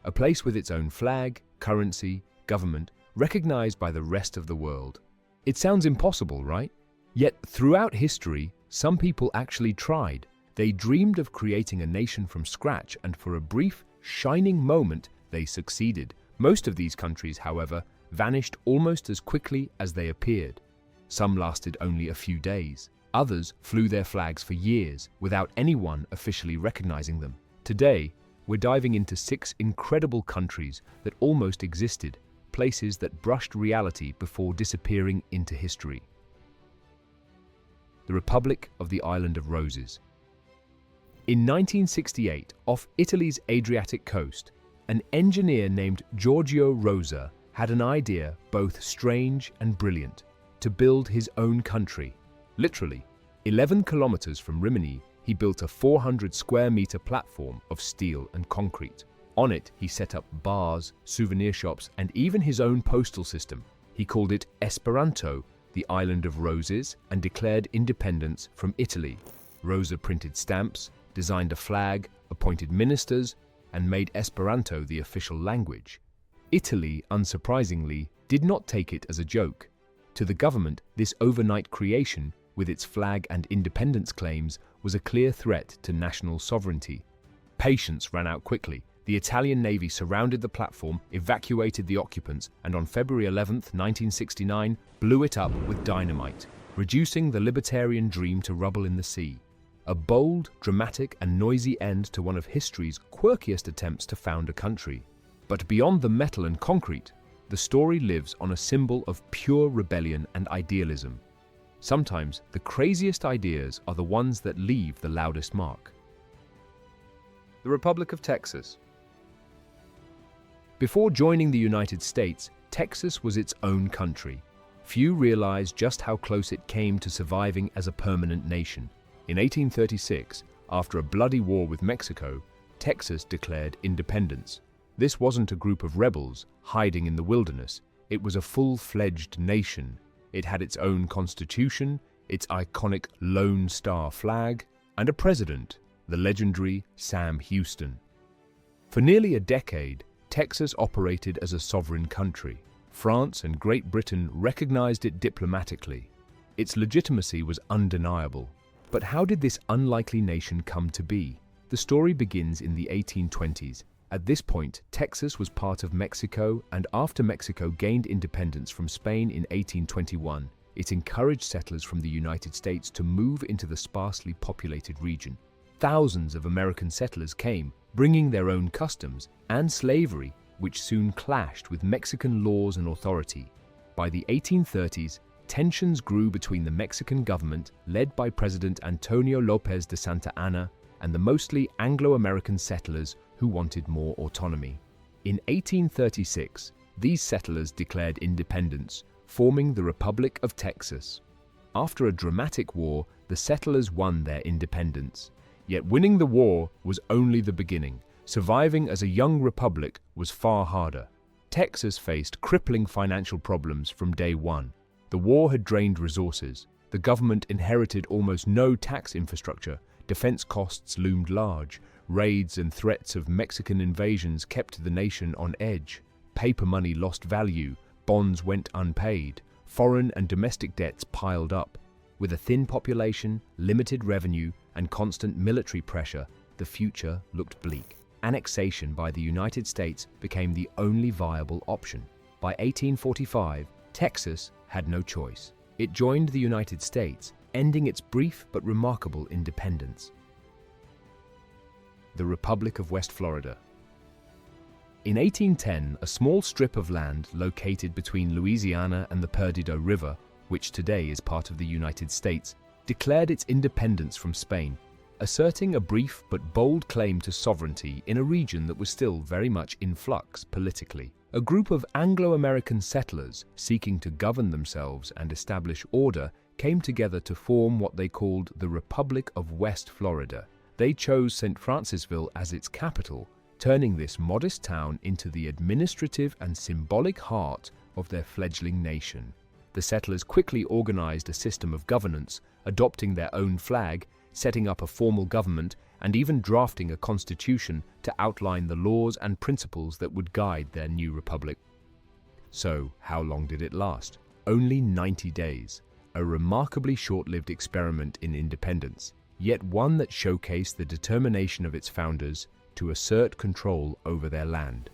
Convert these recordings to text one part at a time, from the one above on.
a place with its own flag, currency, government, recognized by the rest of the world. It sounds impossible, right? Yet throughout history, some people actually tried. They dreamed of creating a nation from scratch, and for a brief, shining moment, they succeeded. Most of these countries, however, vanished almost as quickly as they appeared. Some lasted only a few days. Others flew their flags for years without anyone officially recognizing them. Today, we're diving into 6 incredible countries that almost existed, places that brushed reality before disappearing into history. The Republic of the Island of Roses. In 1968, off Italy's Adriatic coast, an engineer named Giorgio Rosa had an idea both strange and brilliant: to build his own country. Literally, 11 kilometers from Rimini, he built a 400-square-meter platform of steel and concrete. On it, he set up bars, souvenir shops, and even his own postal system. He called it Esperanto, the Island of Roses, and declared independence from Italy. Rosa printed stamps, designed a flag, appointed ministers, and made Esperanto the official language. Italy, unsurprisingly, did not take it as a joke. To the government, this overnight creation, with its flag and independence claims, was a clear threat to national sovereignty. Patience ran out quickly. The Italian Navy surrounded the platform, evacuated the occupants, and on February 11, 1969, blew it up with dynamite, reducing the libertarian dream to rubble in the sea. A bold, dramatic, and noisy end to one of history's quirkiest attempts to found a country. But beyond the metal and concrete, the story lives on a symbol of pure rebellion and idealism. Sometimes the craziest ideas are the ones that leave the loudest mark. The Republic of Texas. Before joining the United States, Texas was its own country. Few realize just how close it came to surviving as a permanent nation. In 1836, after a bloody war with Mexico, Texas declared independence. This wasn't a group of rebels hiding in the wilderness. It was a full-fledged nation. It had its own constitution, its iconic Lone Star flag, and a president, the legendary Sam Houston. For nearly a decade, Texas operated as a sovereign country. France and Great Britain recognized it diplomatically. Its legitimacy was undeniable. But how did this unlikely nation come to be? The story begins in the 1820s. At this point, Texas was part of Mexico, and after Mexico gained independence from Spain in 1821, it encouraged settlers from the United States to move into the sparsely populated region. Thousands of American settlers came, bringing their own customs and slavery, which soon clashed with Mexican laws and authority. By the 1830s, tensions grew between the Mexican government, led by President Antonio López de Santa Anna, and the mostly Anglo-American settlers who wanted more autonomy. In 1836, these settlers declared independence, forming the Republic of Texas. After a dramatic war, the settlers won their independence. Yet winning the war was only the beginning. Surviving as a young republic was far harder. Texas faced crippling financial problems from day one. The war had drained resources. The government inherited almost no tax infrastructure. Defense costs loomed large. Raids and threats of Mexican invasions kept the nation on edge. Paper money lost value. Bonds went unpaid. Foreign and domestic debts piled up. With a thin population, limited revenue, and constant military pressure, the future looked bleak. Annexation by the United States became the only viable option. By 1845, Texas had no choice. It joined the United States, ending its brief but remarkable independence. The Republic of West Florida. In 1810, a small strip of land located between Louisiana and the Perdido River, which today is part of the United States, declared its independence from Spain, asserting a brief but bold claim to sovereignty in a region that was still very much in flux politically. A group of Anglo-American settlers seeking to govern themselves and establish order came together to form what they called the Republic of West Florida. They chose St. Francisville as its capital, turning this modest town into the administrative and symbolic heart of their fledgling nation. The settlers quickly organized a system of governance, adopting their own flag, setting up a formal government, and even drafting a constitution to outline the laws and principles that would guide their new republic. So, how long did it last? Only 90 days, a remarkably short-lived experiment in independence, yet one that showcased the determination of its founders to assert control over their land.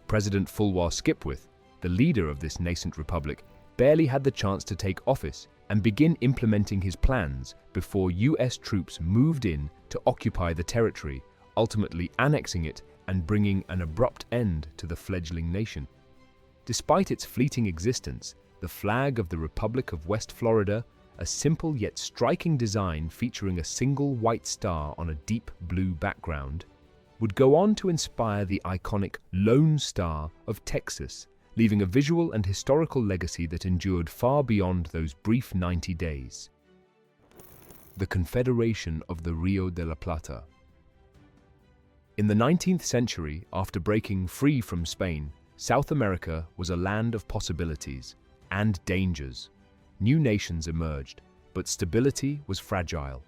President Fulwar Skipwith, the leader of this nascent republic, barely had the chance to take office and begin implementing his plans before US troops moved in to occupy the territory, ultimately annexing it and bringing an abrupt end to the fledgling nation. Despite its fleeting existence, the flag of the Republic of West Florida, a simple yet striking design featuring a single white star on a deep blue background, would go on to inspire the iconic Lone Star of Texas, leaving a visual and historical legacy that endured far beyond those brief 90 days. The Confederation of the Rio de la Plata. In the 19th century, after breaking free from Spain, South America was a land of possibilities and dangers. New nations emerged, but stability was fragile.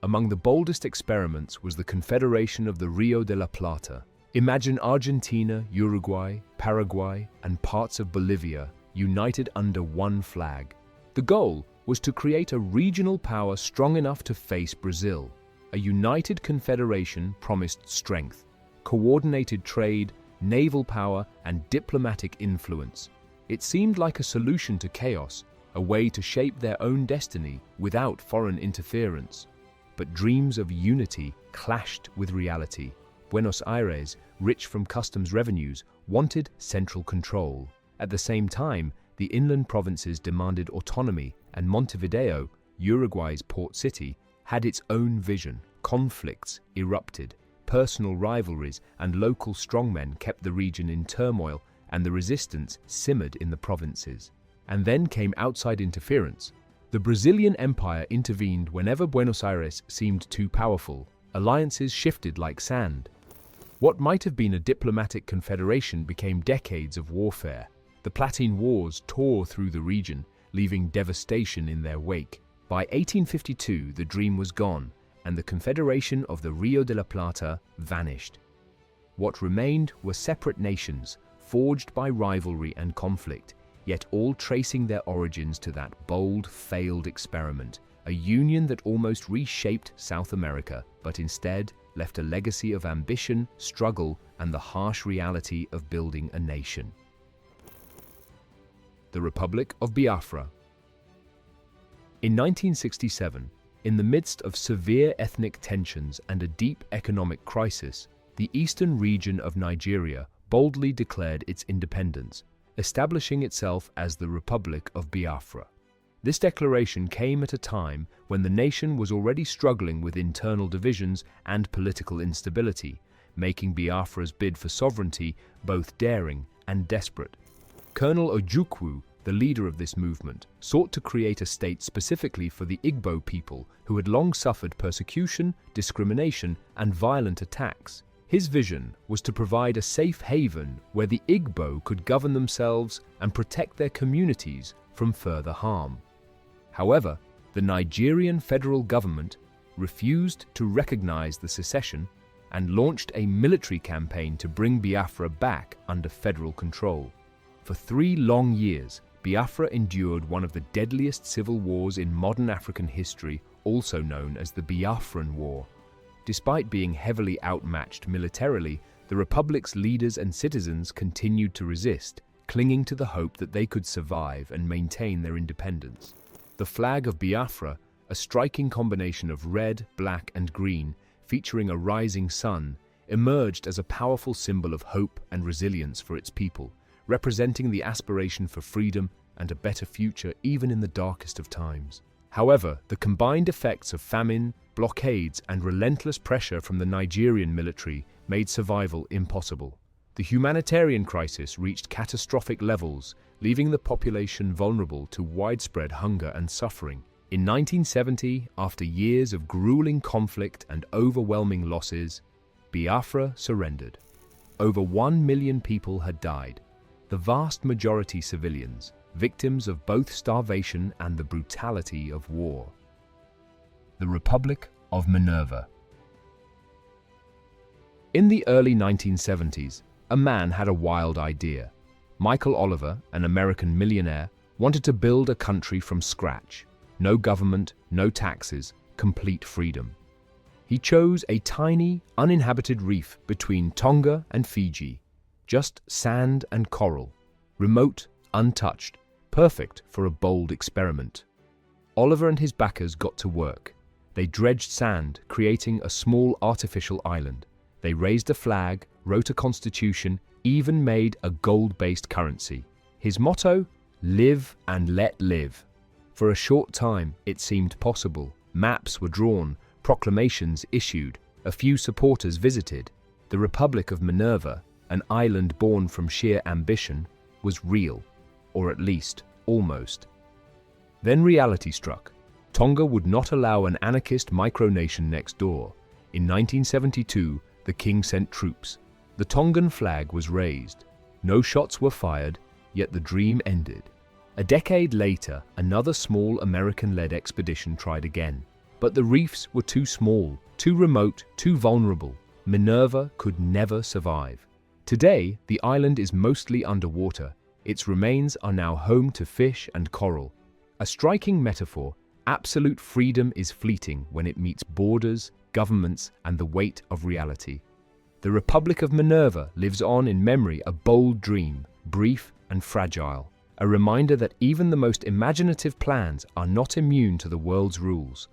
Among the boldest experiments was the Confederation of the Rio de la Plata. Imagine Argentina, Uruguay, Paraguay, and parts of Bolivia united under one flag. The goal was to create a regional power strong enough to face Brazil. A united confederation promised strength, coordinated trade, naval power, and diplomatic influence. It seemed like a solution to chaos, a way to shape their own destiny without foreign interference. But dreams of unity clashed with reality. Buenos Aires, rich from customs revenues, wanted central control. At the same time, the inland provinces demanded autonomy, and Montevideo, Uruguay's port city, had its own vision. Conflicts erupted. Personal rivalries and local strongmen kept the region in turmoil, and the resistance simmered in the provinces. And then came outside interference. The Brazilian Empire intervened whenever Buenos Aires seemed too powerful. Alliances shifted like sand. What might have been a diplomatic confederation became decades of warfare. The Platine Wars tore through the region, leaving devastation in their wake. By 1852, the dream was gone, and the Confederation of the Rio de la Plata vanished. What remained were separate nations, forged by rivalry and conflict, yet all tracing their origins to that bold, failed experiment, a union that almost reshaped South America, but instead left a legacy of ambition, struggle, and the harsh reality of building a nation. The Republic of Biafra. In 1967, in the midst of severe ethnic tensions and a deep economic crisis, the eastern region of Nigeria boldly declared its independence, establishing itself as the Republic of Biafra. This declaration came at a time when the nation was already struggling with internal divisions and political instability, making Biafra's bid for sovereignty both daring and desperate. Colonel Ojukwu, the leader of this movement, sought to create a state specifically for the Igbo people who had long suffered persecution, discrimination, and violent attacks. His vision was to provide a safe haven where the Igbo could govern themselves and protect their communities from further harm. However, the Nigerian federal government refused to recognize the secession and launched a military campaign to bring Biafra back under federal control. For 3 long years, Biafra endured one of the deadliest civil wars in modern African history, also known as the Biafran War. Despite being heavily outmatched militarily, the Republic's leaders and citizens continued to resist, clinging to the hope that they could survive and maintain their independence. The flag of Biafra, a striking combination of red, black, and green, featuring a rising sun, emerged as a powerful symbol of hope and resilience for its people, representing the aspiration for freedom and a better future even in the darkest of times. However, the combined effects of famine, blockades, and relentless pressure from the Nigerian military made survival impossible. The humanitarian crisis reached catastrophic levels, leaving the population vulnerable to widespread hunger and suffering. In 1970, after years of grueling conflict and overwhelming losses, Biafra surrendered. Over 1 million people had died, the vast majority civilians, victims of both starvation and the brutality of war. The Republic of Minerva. In the early 1970s, a man had a wild idea. Michael Oliver, an American millionaire, wanted to build a country from scratch. No government, no taxes, complete freedom. He chose a tiny, uninhabited reef between Tonga and Fiji. Just sand and coral. Remote, untouched, perfect for a bold experiment. Oliver and his backers got to work. They dredged sand, creating a small artificial island. They raised a flag, wrote a constitution, even made a gold-based currency. His motto? Live and let live. For a short time, it seemed possible. Maps were drawn, proclamations issued, a few supporters visited. The Republic of Minerva, an island born from sheer ambition, was real, or at least, almost. Then reality struck. Tonga would not allow an anarchist micronation next door. In 1972, the king sent troops. The Tongan flag was raised. No shots were fired, yet the dream ended. A decade later, another small American-led expedition tried again. But the reefs were too small, too remote, too vulnerable. Minerva could never survive. Today, the island is mostly underwater. Its remains are now home to fish and coral. A striking metaphor, absolute freedom is fleeting when it meets borders, governments, and the weight of reality. The Republic of Minerva lives on in memory, a bold dream, brief and fragile. A reminder that even the most imaginative plans are not immune to the world's rules.